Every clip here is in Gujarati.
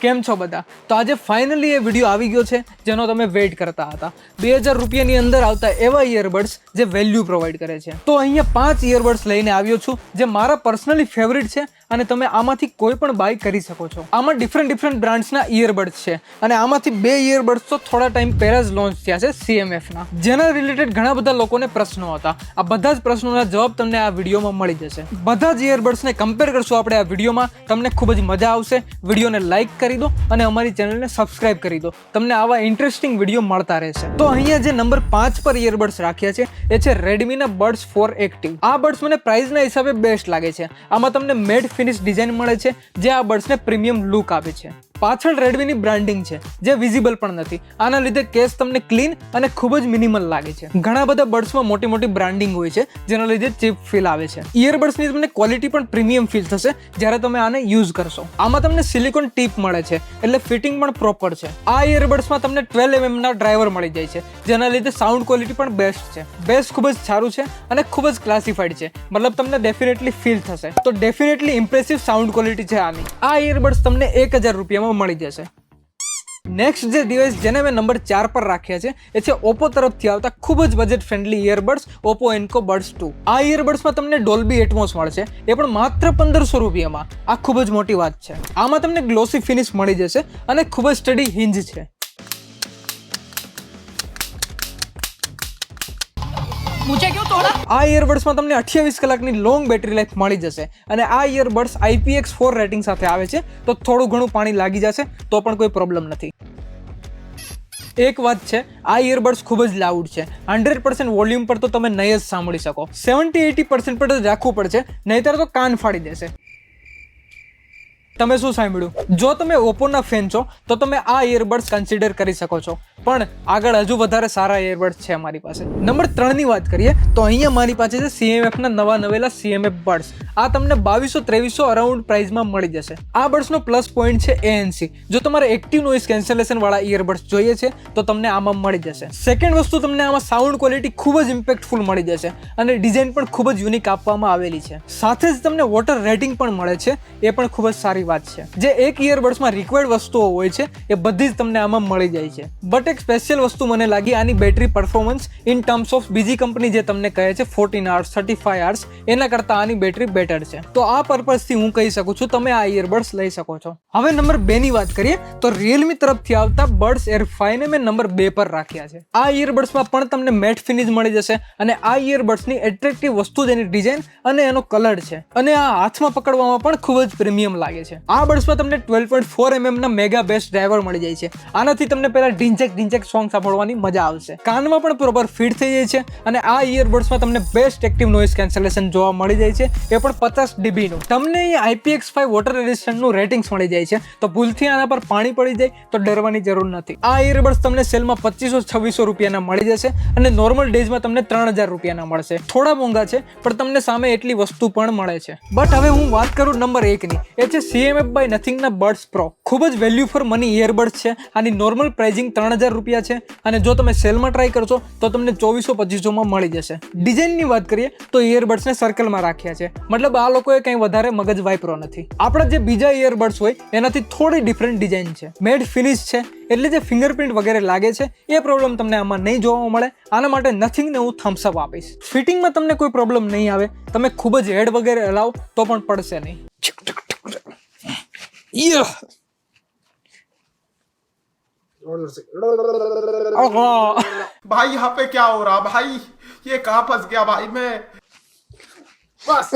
કેમ છો બધા? તો આજે ફાઇનલી એ વિડીયો આવી ગયો છે જેનો તમે વેઇટ કરતા હતા. 2000 રૂપિયાની અંદર આવતા એવા ઇયરબડ્સ જે વેલ્યુ પ્રોવાઈડ કરે છે. તો અહીંયા 5 ઇયરબડ્સ લઈને આવ્યો છું જે મારા પર્સનલી ફેવરિટ છે અને તમે આમાંથી કોઈ પણ બાય કરી શકો છો. આમાં ડિફરન્ટ બ્રાન્ડ્સના ઇયરબડ્સ છે અને આમાંથી 2 ઇયરબડ્સ તો થોડા ટાઈમ પહેલા જ લોન્ચ થયા છે CMFના, જેના રિલેટેડ ઘણા બધા લોકોને પ્રશ્નો હતા. આ બધા જ પ્રશ્નોના જવાબ તમને આ વિડીયોમાં મળી જશે. બધા જ ઇયરબડ્સને કમ્પેર કરશું આપણે આ વિડીયોમાં. તમને ખૂબ જ મજા આવશે. વિડીયોને લાઈક કરી દો અને અમારી ચેનલને સબસ્ક્રાઇબ કરી દો. તમને આવા ઇન્ટરેસ્ટિંગ વિડીયો મળતા રહેશે. તો અહીંયા જે નંબર 5 પર ઇયરબડ્સ રાખ્યા છે એ છે રેડમીના બડ્સ 4 એક્ટિવ. આ બડ્સ મને પ્રાઇસના હિસાબે બેસ્ટ લાગે છે. આમાં તમને મેટ ફિનિશ ડિઝાઇન મળે છે જે આ બડ્સને પ્રીમિયમ લુક આપે છે. પાછળ રેડમીની બ્રાન્ડિંગ છે જે વિઝિબલ પણ નથી. આના લીધે કેસ તમને ક્લીન અને ખૂબ જ મિનિમલ લાગે છે. ઘણા બધા બડ્સમાં મોટી બ્રાન્ડિંગ હોય છે જેના લીધે ચીપ ફીલ આવે છે. ઇયરબડ્સની તમને ક્વોલિટી પણ પ્રીમિયમ ફીલ થશે જ્યારે તમે આને યુઝ કરશો. આમાં તમને સિલિકોન ટીપ મળે છે એટલે ફિટિંગ પણ પ્રોપર છે. આ ઇયરબડ્સમાં તમને 12mm ના ડ્રાઈવર મળી જાય છે જેના લીધે સાઉન્ડ ક્વોલિટી પણ બેસ્ટ છે. બેસ ખૂબ જ સારું છે અને ખૂબ જ ક્લાસિફાઈડ છે. મતલબ તમને ડેફિનેટલી ફીલ થશે. તો ડેફિનેટલી ઇમ્પ્રેસિવ સાઉન્ડ ક્વોલિટી છે આની. આ ઇયરબડ્સ તમને 1000 રૂપિયામાં મળી જશે. નેક્સ્ટ જે ડિવાઇસ જેને મેં નંબર 4 પર રાખ્યા છે એ છે ઓપ્પો તરફથી આવતા ખૂબ જ budget friendly earbuds Oppo Enco Buds 2. આ ઇયરબડ્સમાં તમને ડોલ્બી એટમોસ મળશે એ પણ માત્ર 1500 રૂપિયામાં. આ ખૂબ જ મોટી વાત છે. આમાં તમને ગ્લોસી ફિનિશ મળી જશે અને ખૂબ જ સ્ટડી હિંજ છે. આ ઇયરબડ્સમાં તમને 28 કલાકની લોંગ બેટરી લાઈફ મળી જશે અને આ ઇયરબડ્સ IPX4 રેટિંગ સાથે આવે છે તો થોડું ઘણું પાણી લાગી જશે તો પણ કોઈ પ્રોબ્લેમ નથી. એક વાત છે, આ ઇયરબડ્સ ખૂબ જ લાઉડ છે. 100% વોલ્યુમ પર તો તમે નહીં જ સાંભળી શકો. 70-80% પર જ રાખવું પડશે, નહીતર તો કાન ફાડી દેશે. તમે શું સાંભળ્યું? જો તમે ઓપ્પોના ફેન છો તો તમે આ ઇયરબડ્સ કન્સિડર કરી શકો છો, પણ આગળ હજુ વધારે સારા ઇયરબડ્સ છે અમારી પાસે. નંબર 3 ની વાત કરીએ તો અહીંયા મારી પાસે છે CMFના નવા નવેલા CMF બડ્સ. આ તમને 2200-2300 અરાઉન્ડ પ્રાઇસમાં મળી જશે. આ બડ્સનો પ્લસ પોઈન્ટ છે ANC. જો તમારે એક્ટિવ નોઇઝ કેન્સલેશન વાળા ઇયરબડ્સ જોઈએ છે તો તમને આમાં મળી જશે. સેકન્ડ વસ્તુ, તમને આમાં સાઉન્ડ ક્વોલિટી ખૂબ જ ઇમ્પેક્ટફુલ મળી જશે અને ડિઝાઇન પણ ખૂબ જ યુનિક આપવામાં આવેલી છે. સાથે જ તમને વોટર રેટિંગ પણ મળે છે, એ પણ ખૂબ જ સારી વાત છે. જે એક ઇયરબડ્સમાં રિક્વાયર્ડ વસ્તુઓ હોય છે એ બધી જ તમને આમાં મળી જાય છે. બટ એક સ્પેશિયલ વસ્તુ મને લાગી આની battery performance in terms of બીજી કંપની જે તમને કહે છે 14 hours 35 hours, એના કરતાં આની બેટરી બેટર છે. તો આ પર્પઝથી હું કહી શકું છું તમે આ ઇયરબડ્સ લઈ શકો છો. હવે નંબર 2 ની વાત કરીએ તો રિયલમી તરફથી આવતા બડ્સ એર 5 ને મેં નંબર 2 પર રાખ્યા છે. આ ઇયરબડ્સમાં પણ તમને મેટ ફિનિશ મળી જશે અને આ ઇયરબડ્સની એટ્રેક્ટિવ વસ્તુ જેની ડિઝાઇન અને એનો કલર છે અને આ હાથમાં પકડવામાં પણ ખૂબ જ પ્રીમિયમ લાગે છે. આ બડ્સમાં તમને 12.4mm ના મેગા બેસ ડ્રાઈવર મળી જાય છે. આનાથી તમને પહેલા ઢીંચેક સોંગ સાંભળવાની મજા આવશે. કાનમાં પણ પ્રોપર ફિટ થઈ જાય છે અને આ ઇયરબડ્સમાં તમને બેસ્ટ એક્ટિવ નોઇઝ કેન્સલેશન જોવા મળી જાય છે, એ પણ 50 dB નું. તમને અહીંયા IPX5 વોટર રેઝિસ્ટન્ટનું રેટિંગ્સ મળી જાય છે, તો ભૂલથી આના પર પાણી પડી જાય તો ડરવાની જરૂર નથી. આ ઇયરબડ્સ તમને સેલમાં 2500-2600 રૂપિયાના મળી જશે અને નોર્મલ ડેઝમાં તમને 3000 રૂપિયાના મળશે. થોડા મોંઘા છે પણ તમને સામે એટલી વસ્તુ પણ મળે છે. બટ હવે હું વાત કરું નંબર 1 ની, એ છે CMF by નથિંગના બડ્સ પ્રો. ખૂબ જ વેલ્યુ ફોર મની ઇયરબડ્સ છે. આની નોર્મલ પ્રાઇસિંગ 3000 રૂપિયા છે અને જો તમે સેલમાં ટ્રાય કરશો તો તમને 2400-2500 માં મળી જશે. ડિઝાઇનની વાત કરીએ તો ઇયરબડ્સને સર્કલમાં રાખ્યા છે, મતલબ આ લોકોએ કંઈ વધારે મગજ વાપરો નથી. આપણા જે બીજા ઇયરબડ્સ હોય એનાથી થોડી ડિફરન્ટ ડિઝાઇન છે. મેટ ફિનિશ છે એટલે જે ફિંગરપ્રિન્ટ વગેરે લાગે છે એ પ્રોબ્લેમ તમને આમાં નહીં જોવા મળે. આના માટે નથિંગને હું થમ્સ અપ આપીશ. ફિટિંગમાં તમને કોઈ પ્રોબ્લેમ નહીં આવે. તમે ખૂબ જ હેડ વગેરે હલાવો તો પણ પડશે નહીં. भाई यहाँ पे क्या हो रहा भाई, ये कहाँ फंस गया भाई मैं बस.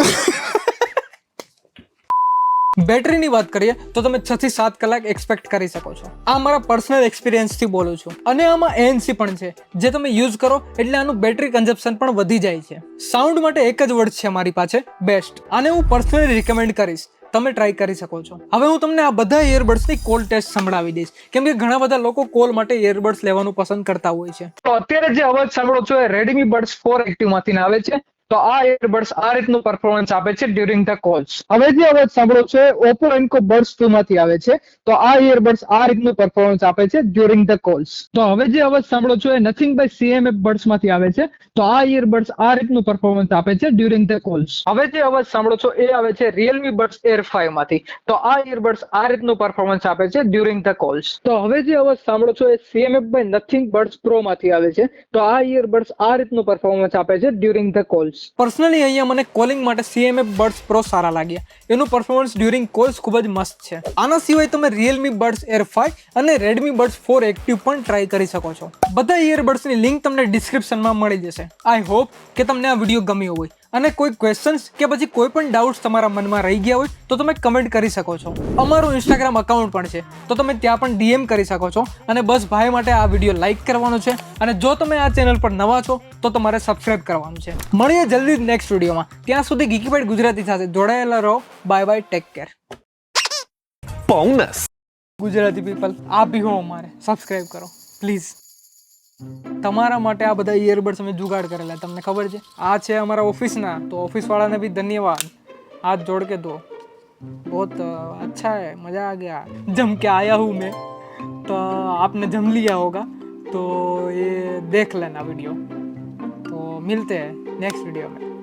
બેટરીની વાત કરીએ તો તમે 6 થી 7 કલાક એક્સપેક્ટ કરી શકો છો. આ મારા પર્સનલ એક્સપિરિયન્સથી બોલું છું. અને આમાં ANC પણ છે જે તમે યુઝ કરો એટલે આનું બેટરી કન્ઝપ્શન પણ વધી જાય છે. સાઉન્ડ માટે એક જ વર્ડ છે મારી પાસે, બેસ્ટ. આને હું પર્સનલી રિકમેન્ડ કરીશ. તમે ટ્રાય કરી શકો છો. હવે હું તમને આ બધા ઇયરબડ્સની કોલ ટેસ્ટ સંભળાવી દઈશ કેમ કે ઘણા બધા લોકો કોલ માટે ઇયરબડ્સ લેવાનું પસંદ કરતા હોય છે. તો અત્યારે જે અવાજ સાંભળો છો એ રેડમી બડ્સ 4 એક્ટિવ માંથી આવે છે. તો આ ઇયરબડ્સ આ રીતનું પરફોર્મન્સ આપે છે ડ્યુરિંગ ધ કોલ્સ. હવે જે અવાજ સાંભળો છો એ Oppo Enco Buds 2 માંથી આવે છે. તો આ ઇયરબડ્સ આ રીતનું પરફોર્મન્સ આપે છે ડ્યુરિંગ ધ કોલ્સ. તો હવે જે અવાજ સાંભળો છો એ નથિંગ બાય CMF બડ્સ માંથી આવે છે. તો આ ઇયરબડ્સ આ રીતનું પરફોર્મન્સ આપે છે ડ્યુરિંગ ધ કોલ્સ. હવે જે અવાજ સાંભળો છો એ આવે છે Realme Buds Air 5 માંથી. તો આ ઇયરબડ્સ આ રીતનું પરફોર્મન્સ આપે છે ડ્યુરિંગ ધ કોલ્સ. તો હવે જે અવાજ સાંભળો છો એ CMF by nothing buds pro માંથી આવે છે. તો આ ઇયરબડ્સ આ રીતનું પરફોર્મન્સ આપે છે ડ્યુરિંગ ધ કોલ્સ. પર્સનલી અહીંયા મને કોલિંગ માટે CMF બડ્સ પ્રો સારા લાગ્યા. એનું પરફોર્મન્સ ડ્યુરિંગ કોલ્સ ખૂબ જ મસ્ત છે. આના સિવાય તમે Realme Buds Air 5 અને Redmi Buds 4 Active પણ ટ્રાય કરી શકો છો. બધા ઇયરબડ્સની લિંક તમને ડિસ્ક્રિપ્શનમાં મળી જશે. આઈ હોપ કે તમને આ વિડીયો ગમ્યો હોય અને કોઈ ક્વેશ્ચન્સ કે પછી કોઈ પણ ડાઉટ્સ તમારા મનમાં રહી ગયા હોય તો તમે કમેન્ટ કરી શકો છો. અમારું ઇન્સ્ટાગ્રામ અકાઉન્ટ પણ છે, તો તમે ત્યાં પણ DM કરી શકો છો. અને બસ ભાઈ માટે આ વિડીયો લાઈક કરવાનો છે, અને જો તમે આ ચેનલ પર નવા છો તો તમારે સબસ્ક્રાઇબ કરવાનું છે. મળીએ જલ્દી જ નેક્સ્ટ વિડીયોમાં. ત્યાં સુધી ગીકીપેડ ગુજરાતી સાથે જોડાયેલા રહો. Bye bye, take care. Bonus Gujarati people, આ બી હો અમારે સબસ્ક્રાઇબ કરો પ્લીઝ. તમારા માટે આ બધા ઇયરબડ્સ અમે જુગાડ કરેલા, તમને ખબર છે. આ છે અમારા ઓફિસના, તો ઓફિસ વાળાને भी धन्यवाद. हाथ जोड़ के दो, बहुत अच्छा है, मज़ा आ गया. जम के आया हूँ मैं, तो आपने जम लिया होगा, तो ये देख लेना वीडियो. तो मिलते हैं नेक्स्ट वीडियो में.